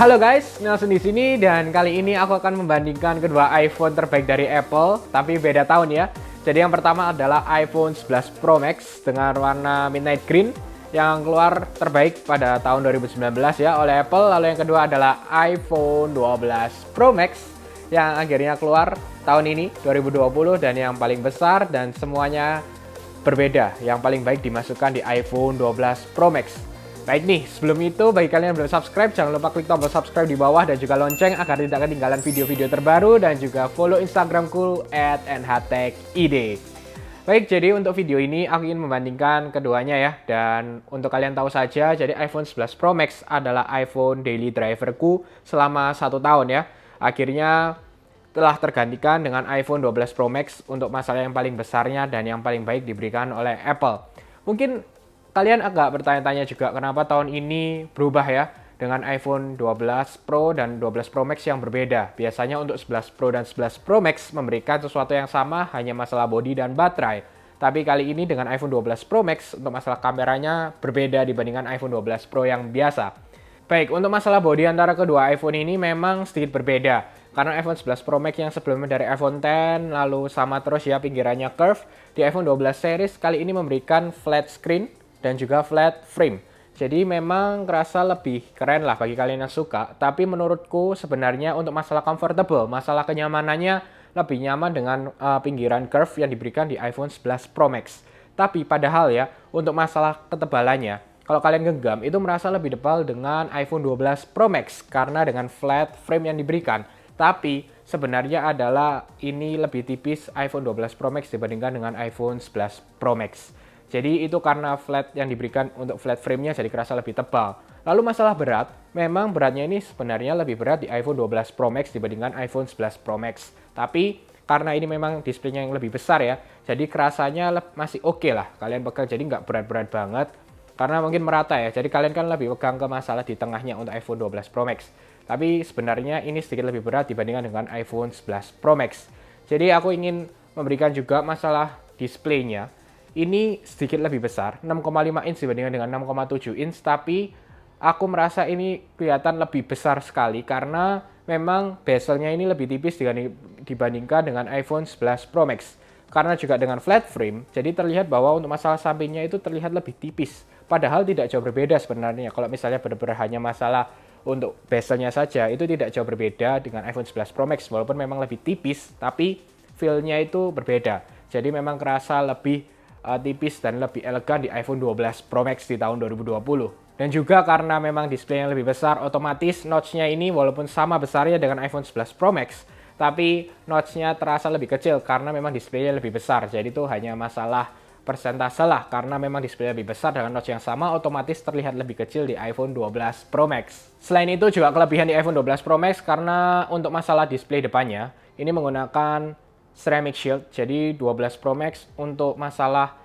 Halo guys, Nelson di sini dan kali ini aku akan membandingkan kedua iPhone terbaik dari Apple, tapi beda tahun ya. Jadi yang pertama adalah iPhone 11 Pro Max dengan warna midnight green yang keluar terbaik pada tahun 2019 ya oleh Apple. Lalu yang kedua adalah iPhone 12 Pro Max yang akhirnya keluar tahun ini 2020 dan yang paling besar dan semuanya berbeda. Yang paling baik dimasukkan di iPhone 12 Pro Max. Baik nih, sebelum itu bagi kalian yang belum subscribe, jangan lupa klik tombol subscribe di bawah dan juga lonceng agar tidak ketinggalan video-video terbaru dan juga follow Instagramku @nhtechid. Baik, jadi untuk video ini aku ingin membandingkan keduanya ya. Dan untuk kalian tahu saja, jadi iPhone 11 Pro Max adalah iPhone daily driverku selama 1 tahun ya. Akhirnya telah tergantikan dengan iPhone 12 Pro Max untuk masalah yang paling besarnya dan yang paling baik diberikan oleh Apple. Mungkin kalian agak bertanya-tanya juga kenapa tahun ini berubah ya dengan iPhone 12 Pro dan 12 Pro Max yang berbeda. Biasanya untuk 11 Pro dan 11 Pro Max memberikan sesuatu yang sama, hanya masalah bodi dan baterai. Tapi kali ini dengan iPhone 12 Pro Max untuk masalah kameranya berbeda dibandingkan iPhone 12 Pro yang biasa. Baik, untuk masalah bodi antara kedua iPhone ini memang sedikit berbeda. Karena iPhone 11 Pro Max yang sebelumnya dari iPhone X lalu sama terus ya pinggirannya curve. Di iPhone 12 series kali ini memberikan flat screen dan juga flat frame. Jadi memang kerasa lebih keren lah bagi kalian yang suka. Tapi menurutku sebenarnya untuk masalah comfortable, masalah kenyamanannya lebih nyaman dengan pinggiran curve yang diberikan di iPhone 11 Pro Max. Tapi padahal ya, untuk masalah ketebalannya, kalau kalian genggam itu merasa lebih tebal dengan iPhone 12 Pro Max karena dengan flat frame yang diberikan. Tapi sebenarnya adalah ini lebih tipis iPhone 12 Pro Max dibandingkan dengan iPhone 11 Pro Max. Jadi itu karena flat yang diberikan untuk flat frame-nya jadi kerasa lebih tebal. Lalu masalah berat, memang beratnya ini sebenarnya lebih berat di iPhone 12 Pro Max dibandingkan iPhone 11 Pro Max. Tapi karena ini memang displaynya yang lebih besar ya, jadi kerasanya masih oke lah. Kalian pegang jadi nggak berat-berat banget. Karena mungkin merata ya, jadi kalian kan lebih pegang ke masalah di tengahnya untuk iPhone 12 Pro Max. Tapi sebenarnya ini sedikit lebih berat dibandingkan dengan iPhone 11 Pro Max. Jadi aku ingin memberikan juga masalah displaynya. Ini sedikit lebih besar, 6,5 inch dibandingkan dengan 6,7 inch, tapi aku merasa ini kelihatan lebih besar sekali karena memang bezelnya ini lebih tipis dibandingkan dengan iPhone 11 Pro Max. Karena juga dengan flat frame, jadi terlihat bahwa untuk masalah sampingnya itu terlihat lebih tipis. Padahal tidak jauh berbeda sebenarnya. Kalau misalnya benar-benar hanya masalah untuk bezelnya saja, itu tidak jauh berbeda dengan iPhone 11 Pro Max. Walaupun memang lebih tipis, tapi feel-nya itu berbeda. Jadi memang kerasa lebih tipis dan lebih elegan di iPhone 12 Pro Max di tahun 2020. Dan juga karena memang display yang lebih besar, otomatis notch-nya ini walaupun sama besarnya dengan iPhone 11 Pro Max, tapi notch-nya terasa lebih kecil karena memang display-nya lebih besar. Jadi itu hanya masalah persentase lah, karena memang display lebih besar dengan notch yang sama, otomatis terlihat lebih kecil di iPhone 12 Pro Max. Selain itu juga kelebihan di iPhone 12 Pro Max karena untuk masalah display depannya, ini menggunakan ceramic shield. Jadi 12 Pro Max untuk masalah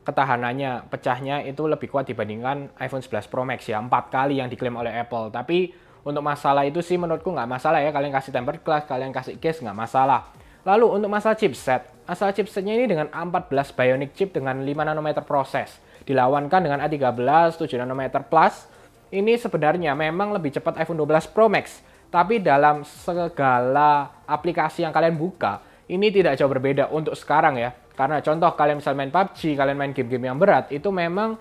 ketahanannya, pecahnya itu lebih kuat dibandingkan iPhone 11 Pro Max ya. 4 kali yang diklaim oleh Apple. Tapi untuk masalah itu sih menurutku nggak masalah ya. Kalian kasih tempered glass, kalian kasih case nggak masalah. Lalu untuk masalah chipset, masalah chipsetnya ini dengan A14 Bionic chip dengan 5 nanometer proses. Dilawankan dengan A13 7 nanometer plus. Ini sebenarnya memang lebih cepat iPhone 12 Pro Max. Tapi dalam segala aplikasi yang kalian buka, ini tidak jauh berbeda untuk sekarang ya. Karena contoh kalian misal main PUBG, kalian main game-game yang berat, itu memang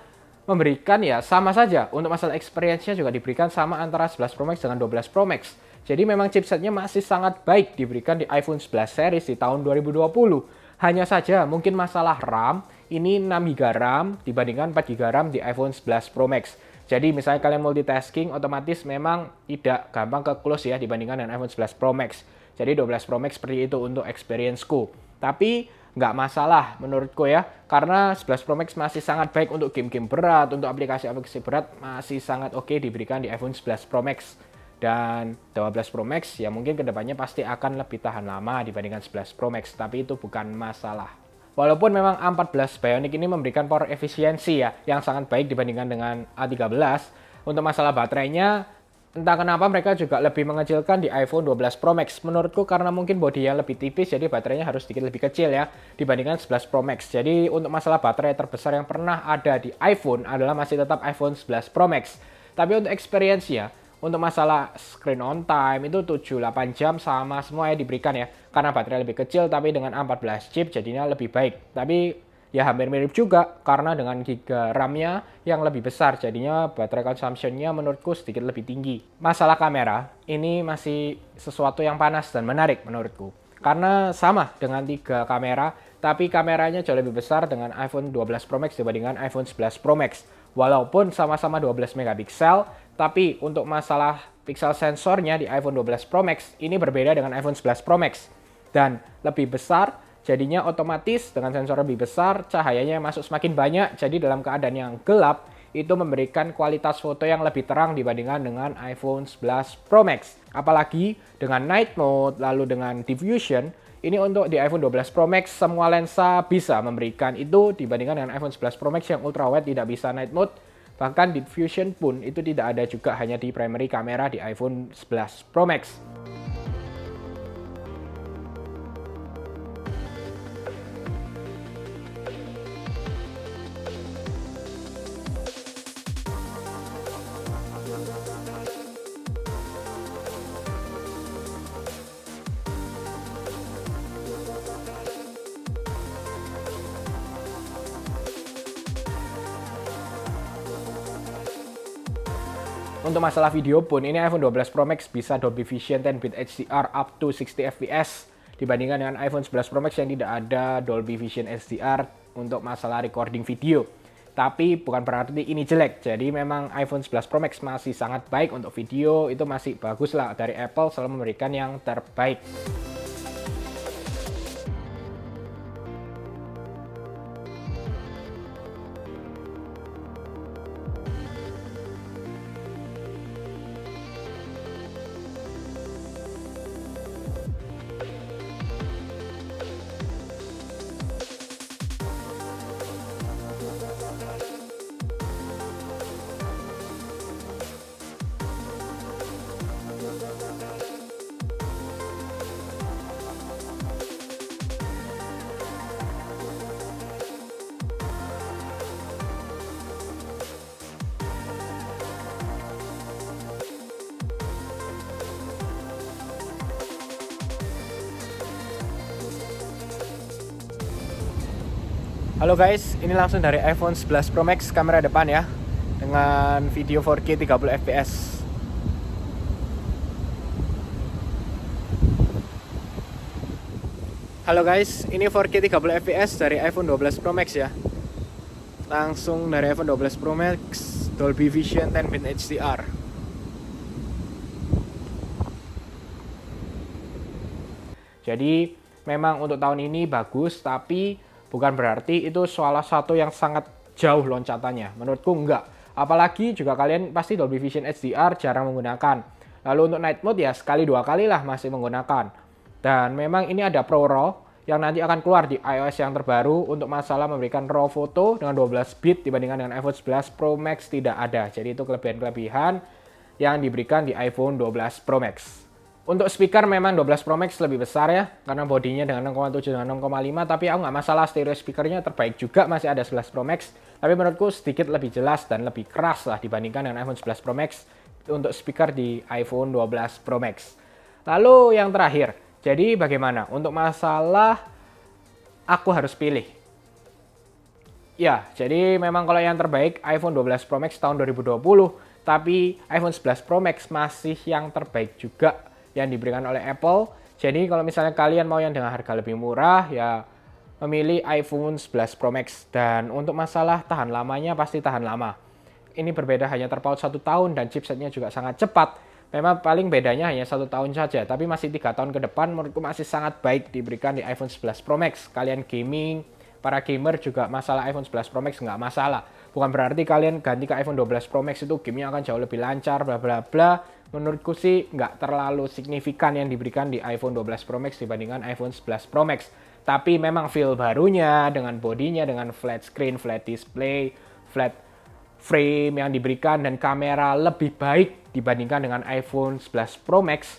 memberikan ya sama saja. Untuk masalah experience-nya juga diberikan sama antara 11 Pro Max dengan 12 Pro Max. Jadi memang chipsetnya masih sangat baik diberikan di iPhone 11 series di tahun 2020. Hanya saja mungkin masalah RAM, ini 6GB RAM dibandingkan 4GB RAM di iPhone 11 Pro Max. Jadi misalnya kalian multitasking, otomatis memang tidak gampang ke close ya dibandingkan dengan iPhone 11 Pro Max. Jadi 12 Pro Max seperti itu untuk experience-ku. Tapi nggak masalah menurutku ya, karena 11 Pro Max masih sangat baik untuk game-game berat, untuk aplikasi-aplikasi berat masih sangat oke diberikan di iPhone 11 Pro Max. Dan 12 Pro Max ya mungkin kedepannya pasti akan lebih tahan lama dibandingkan 11 Pro Max, tapi itu bukan masalah. Walaupun memang A14 Bionic ini memberikan power efisiensi ya, yang sangat baik dibandingkan dengan A13, untuk masalah baterainya, entah kenapa mereka juga lebih mengecilkan di iPhone 12 Pro Max. Menurutku karena mungkin bodinya lebih tipis, jadi baterainya harus sedikit lebih kecil ya dibandingkan 11 Pro Max. Jadi untuk masalah baterai terbesar yang pernah ada di iPhone adalah masih tetap iPhone 11 Pro Max. Tapi untuk experience-nya, Untuk masalah screen on time itu 7-8 jam sama semua ya diberikan ya. Karena baterai lebih kecil tapi dengan A14 chip jadinya lebih baik. Tapi ya hampir mirip juga karena dengan giga RAM-nya yang lebih besar jadinya baterai consumption-nya menurutku sedikit lebih tinggi. Masalah kamera ini masih sesuatu yang panas dan menarik menurutku. Karena sama dengan 3 kamera, tapi kameranya jauh lebih besar dengan iPhone 12 Pro Max dibandingkan iPhone 11 Pro Max. Walaupun sama-sama 12 megapiksel, tapi untuk masalah pixel sensornya di iPhone 12 Pro Max ini berbeda dengan iPhone 11 Pro Max. Dan lebih besar, jadinya otomatis dengan sensor lebih besar, cahayanya masuk semakin banyak, jadi dalam keadaan yang gelap, itu memberikan kualitas foto yang lebih terang dibandingkan dengan iPhone 11 Pro Max. Apalagi dengan night mode, lalu dengan diffusion, ini untuk di iPhone 12 Pro Max semua lensa bisa memberikan itu dibandingkan dengan iPhone 11 Pro Max yang ultrawide tidak bisa night mode. Bahkan diffusion pun itu tidak ada juga hanya di primary kamera di iPhone 11 Pro Max. Untuk masalah video pun, ini iPhone 12 Pro Max bisa Dolby Vision 10-bit HDR up to 60 fps dibandingkan dengan iPhone 11 Pro Max yang tidak ada Dolby Vision HDR untuk masalah recording video. Tapi bukan berarti ini jelek, jadi memang iPhone 11 Pro Max masih sangat baik untuk video, itu masih bagus lah, dari Apple selalu memberikan yang terbaik. Halo guys, ini langsung dari iPhone 11 Pro Max kamera depan ya, dengan video 4K 30 fps. Halo guys, ini 4K 30 fps dari iPhone 12 Pro Max ya. Langsung dari iPhone 12 Pro Max, Dolby Vision 10-bit HDR. Jadi memang untuk tahun ini bagus, tapi bukan berarti itu salah satu yang sangat jauh loncatannya. Menurutku enggak. Apalagi juga kalian pasti Dolby Vision HDR jarang menggunakan. Lalu untuk night mode ya sekali dua kali lah masih menggunakan. Dan memang ini ada Pro RAW yang nanti akan keluar di iOS yang terbaru untuk masalah memberikan RAW foto dengan 12 bit dibandingkan dengan iPhone 11 Pro Max tidak ada. Jadi itu kelebihan-kelebihan yang diberikan di iPhone 12 Pro Max. Untuk speaker memang 12 Pro Max lebih besar ya, karena bodinya dengan 6,7 dengan 6,5, tapi aku nggak masalah, stereo speakernya terbaik juga, masih ada 11 Pro Max, tapi menurutku sedikit lebih jelas dan lebih keras lah dibandingkan dengan iPhone 11 Pro Max untuk speaker di iPhone 12 Pro Max. Lalu yang terakhir, jadi bagaimana? Untuk masalah aku harus pilih. Ya, jadi memang kalau yang terbaik iPhone 12 Pro Max tahun 2020, tapi iPhone 11 Pro Max masih yang terbaik juga yang diberikan oleh Apple. Jadi kalau misalnya kalian mau yang dengan harga lebih murah, ya memilih iPhone 11 Pro Max. Dan untuk masalah tahan lamanya pasti tahan lama. Ini berbeda hanya terpaut 1 tahun dan chipsetnya juga sangat cepat. Memang paling bedanya hanya 1 tahun saja, tapi masih 3 tahun ke depan menurutku masih sangat baik diberikan di iPhone 11 Pro Max. Kalian gaming, para gamer juga masalah iPhone 11 Pro Max nggak masalah. Bukan berarti kalian ganti ke iPhone 12 Pro Max itu gamenya akan jauh lebih lancar, bla bla bla. Menurutku sih nggak terlalu signifikan yang diberikan di iPhone 12 Pro Max dibandingkan iPhone 11 Pro Max. Tapi memang feel barunya dengan bodinya, dengan flat screen, flat display, flat frame yang diberikan dan kamera lebih baik dibandingkan dengan iPhone 11 Pro Max.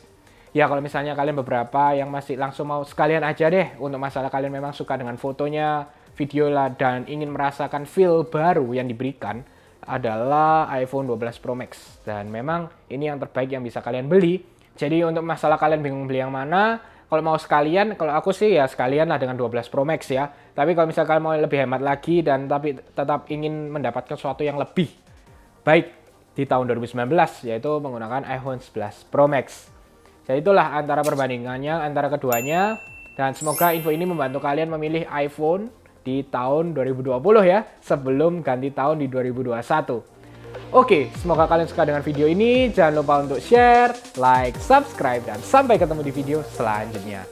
Ya kalau misalnya kalian beberapa yang masih langsung mau sekalian aja deh untuk masalah kalian memang suka dengan fotonya, video lah dan ingin merasakan feel baru yang diberikan, adalah iPhone 12 Pro Max. Dan memang ini yang terbaik yang bisa kalian beli. Jadi untuk masalah kalian bingung beli yang mana, kalau mau sekalian, kalau aku sih ya sekalian lah dengan 12 Pro Max ya. Tapi kalau misalkan mau lebih hemat lagi dan tapi tetap ingin mendapatkan sesuatu yang lebih baik di tahun 2019, yaitu menggunakan iPhone 11 Pro Max. Jadi itulah antara perbandingannya antara keduanya. Dan semoga info ini membantu kalian memilih iPhone di tahun 2020 ya, sebelum ganti tahun di 2021. Oke, semoga kalian suka dengan video ini. Jangan lupa untuk share, like, subscribe, dan sampai ketemu di video selanjutnya.